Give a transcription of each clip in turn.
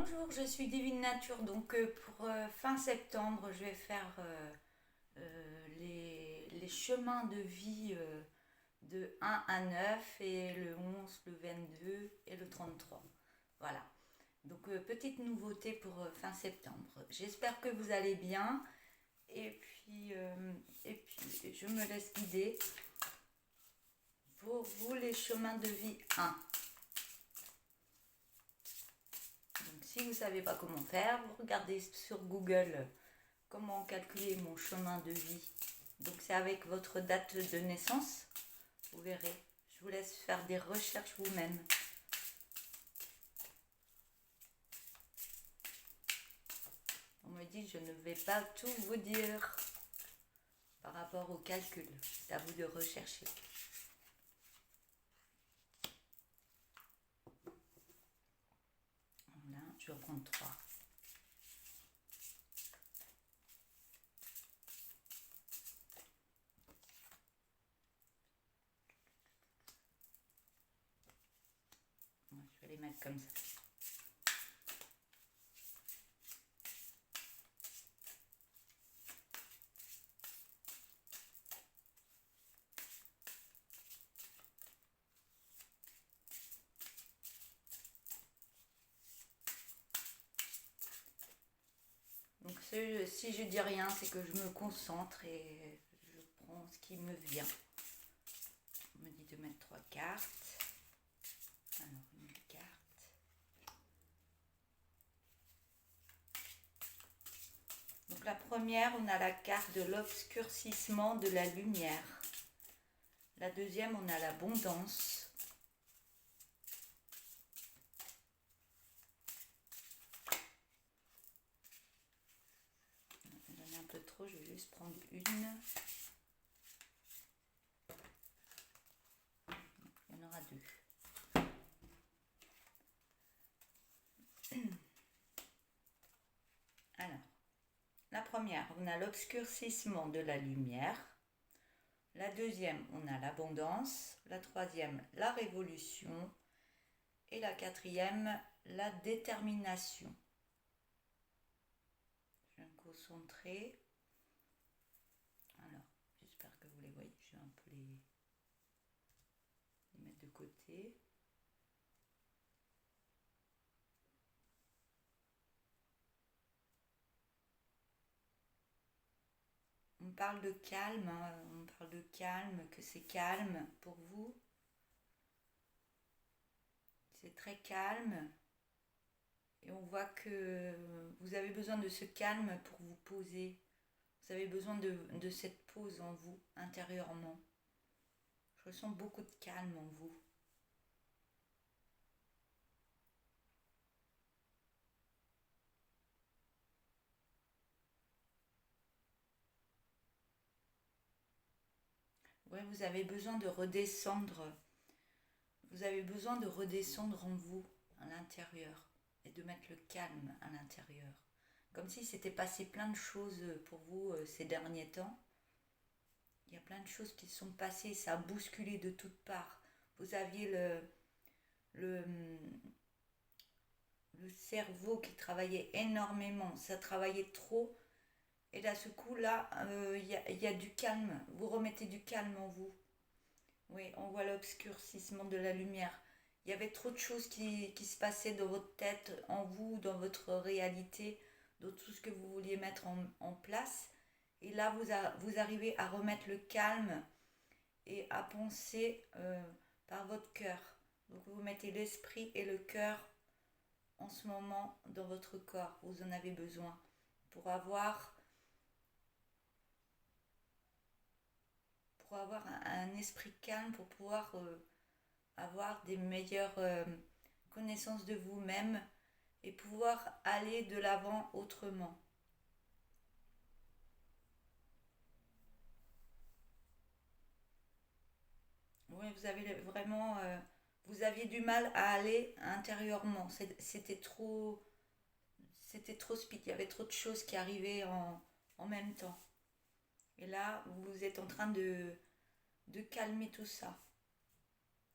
Bonjour, je suis Divine Nature. Donc pour fin septembre, je vais faire les chemins de vie de 1 à 9 et le 11, le 22 et le 33. Voilà. Donc petite nouveauté pour fin septembre. J'espère que vous allez bien et puis je me laisse guider pour vous les chemins de vie 1. Donc si vous ne savez pas comment faire, vous regardez sur Google comment calculer mon chemin de vie. Donc c'est avec votre date de naissance, vous verrez. Je vous laisse faire des recherches vous-même. On me dit je ne vais pas tout vous dire par rapport au calcul. C'est à vous de rechercher. Voilà, je vais prendre 3. Je vais les mettre comme ça. Donc si je dis rien, c'est que je me concentre et je prends ce qui me vient. On me dit de mettre 3 cartes. Alors, une carte. Donc la première, on a la carte de l'obscurcissement de la lumière. La deuxième, on a l'abondance. J'en ai un peu trop, je vais juste prendre une. Il y en aura 2. Alors, la première, on a l'obscurcissement de la lumière. La deuxième, on a l'abondance. La troisième, la révolution. Et la quatrième, la détermination. Je vais me concentrer. Alors, j'espère que vous les voyez. Je vais un peu les mettre de côté. On parle de calme, hein, on parle de calme, que c'est calme pour vous. C'est très calme. Et on voit que vous avez besoin de ce calme pour vous poser. Vous avez besoin de cette pause en vous, intérieurement. Je ressens beaucoup de calme en vous. Ouais, vous avez besoin de redescendre. Vous avez besoin de redescendre en vous, à l'intérieur, et de mettre le calme à l'intérieur. Comme si s'était passé plein de choses pour vous ces derniers temps. Il y a plein de choses qui sont passées, ça a bousculé de toutes parts. Vous aviez le, le cerveau qui travaillait énormément, ça travaillait trop. Et là, ce coup-là, il y a du calme. Vous remettez du calme en vous. Oui, on voit l'obscurcissement de la lumière. Il y avait trop de choses qui se passaient dans votre tête, en vous, dans votre réalité, dans tout ce que vous vouliez mettre en place. Et là, vous arrivez à remettre le calme et à penser par votre cœur. Donc vous mettez l'esprit et le cœur en ce moment dans votre corps. Vous en avez besoin pour avoir un esprit calme, pour pouvoir avoir des meilleures connaissances de vous-même et pouvoir aller de l'avant autrement. Oui, vous avez vraiment, vous aviez du mal à aller intérieurement. C'était trop speed. Il y avait trop de choses qui arrivaient en même temps. Et là, vous êtes en train de calmer tout ça.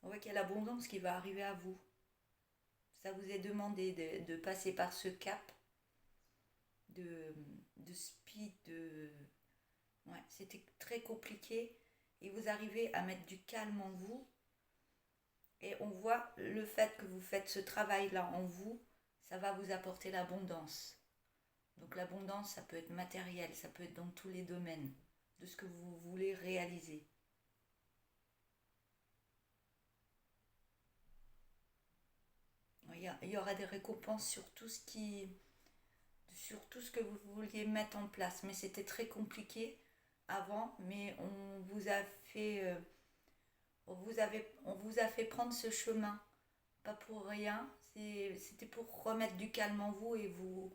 On voit qu'il y a l'abondance qui va arriver à vous. Ça vous est demandé de passer par ce cap de, de speed, Ouais, c'était très compliqué et vous arrivez à mettre du calme en vous et on voit le fait que vous faites ce travail-là en vous, ça va vous apporter l'abondance. Donc l'abondance, ça peut être matériel, ça peut être dans tous les domaines de ce que vous voulez réaliser. Il y aura des récompenses sur tout ce que vous vouliez mettre en place. Mais c'était très compliqué avant, mais on vous a fait prendre ce chemin, pas pour rien. C'était pour remettre du calme en vous et vous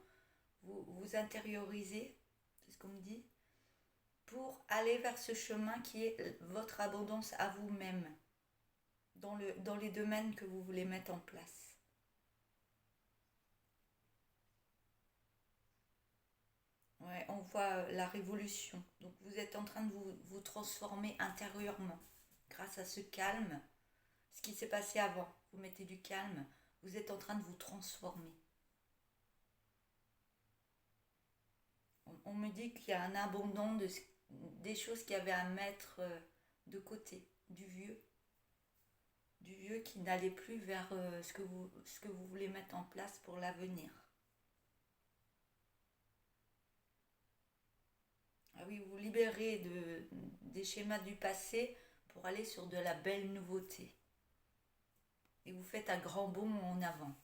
intérioriser, c'est ce qu'on me dit, pour aller vers ce chemin qui est votre abondance à vous-même, dans les domaines que vous voulez mettre en place. Ouais, on voit la révolution. Donc vous êtes en train de vous transformer intérieurement grâce à ce calme. Ce qui s'est passé avant, vous mettez du calme, vous êtes en train de vous transformer. On me dit qu'il y a un abandon des choses qu'il y avait à mettre de côté, du vieux qui n'allait plus vers ce que vous voulez mettre en place pour l'avenir. Ah oui, vous libérez des schémas du passé pour aller sur de la belle nouveauté. Et vous faites un grand bond en avant.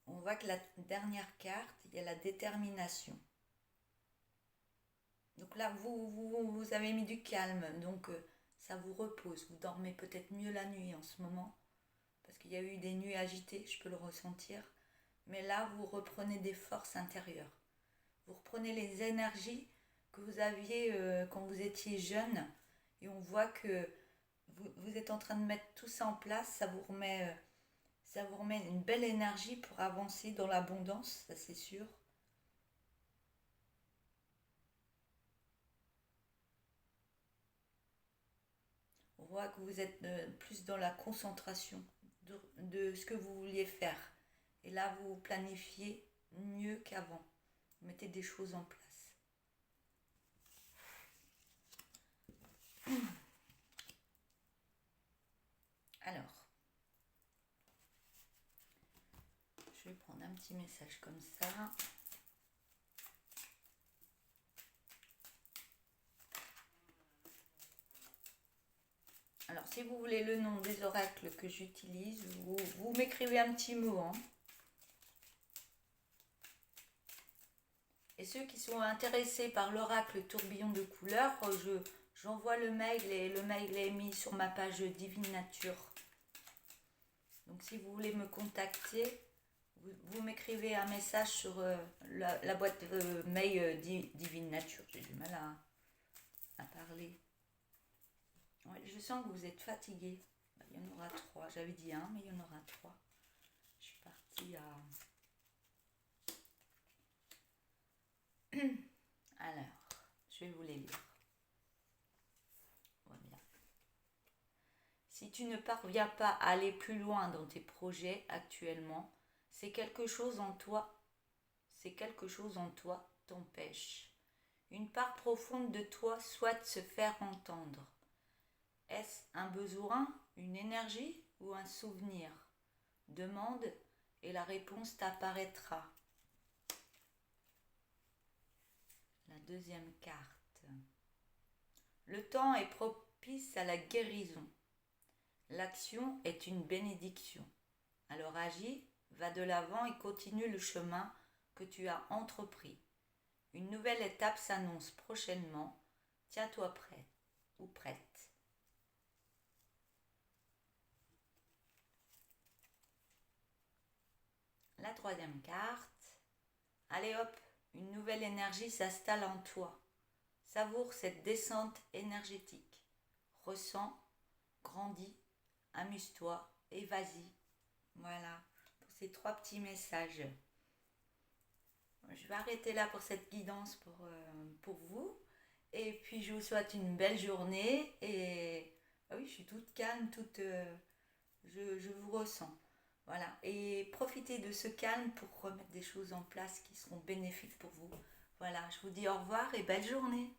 On voit que la dernière carte, il y a la détermination. Donc là, vous avez mis du calme, donc ça vous repose. Vous dormez peut-être mieux la nuit en ce moment, parce qu'il y a eu des nuits agitées, je peux le ressentir. Mais là, vous reprenez des forces intérieures. Vous reprenez les énergies que vous aviez quand vous étiez jeune, et on voit que vous êtes en train de mettre tout ça en place, ça vous remet une belle énergie pour avancer dans l'abondance, ça c'est sûr. On voit que vous êtes plus dans la concentration de ce que vous vouliez faire. Et là, vous planifiez mieux qu'avant. Vous mettez des choses en place. Alors, je vais prendre un petit message comme ça. Alors, si vous voulez le nom des oracles que j'utilise, vous m'écrivez un petit mot. Hein. Et ceux qui sont intéressés par l'oracle tourbillon de couleurs, j'envoie le mail et le mail est mis sur ma page Divine Nature. Donc si vous voulez me contacter, vous m'écrivez un message sur la boîte mail Divine Nature. J'ai du mal à parler. Ouais, je sens que vous êtes fatigué. Il y en aura 3. J'avais dit 1, mais il y en aura 3. Je suis partie à... Alors, je vais vous les lire. Voilà. Si tu ne parviens pas à aller plus loin dans tes projets actuellement, c'est quelque chose en toi t'empêche. Une part profonde de toi souhaite se faire entendre. Est-ce un besoin, une énergie ou un souvenir? Demande et la réponse t'apparaîtra. La deuxième carte. Le temps est propice à la guérison. L'action est une bénédiction. Alors agis, va de l'avant et continue le chemin que tu as entrepris. Une nouvelle étape s'annonce prochainement. Tiens-toi prêt ou prête. La troisième carte. Allez hop, une nouvelle énergie s'installe en toi. Savoure cette descente énergétique. Ressens, grandis, amuse-toi et vas-y. Voilà, pour ces 3 petits messages. Je vais arrêter là pour cette guidance pour vous. Et puis je vous souhaite une belle journée. Et ah oui, je suis toute calme, toute... Je vous ressens. Voilà. Et profitez de ce calme pour remettre des choses en place qui seront bénéfiques pour vous. Voilà, je vous dis au revoir et belle journée.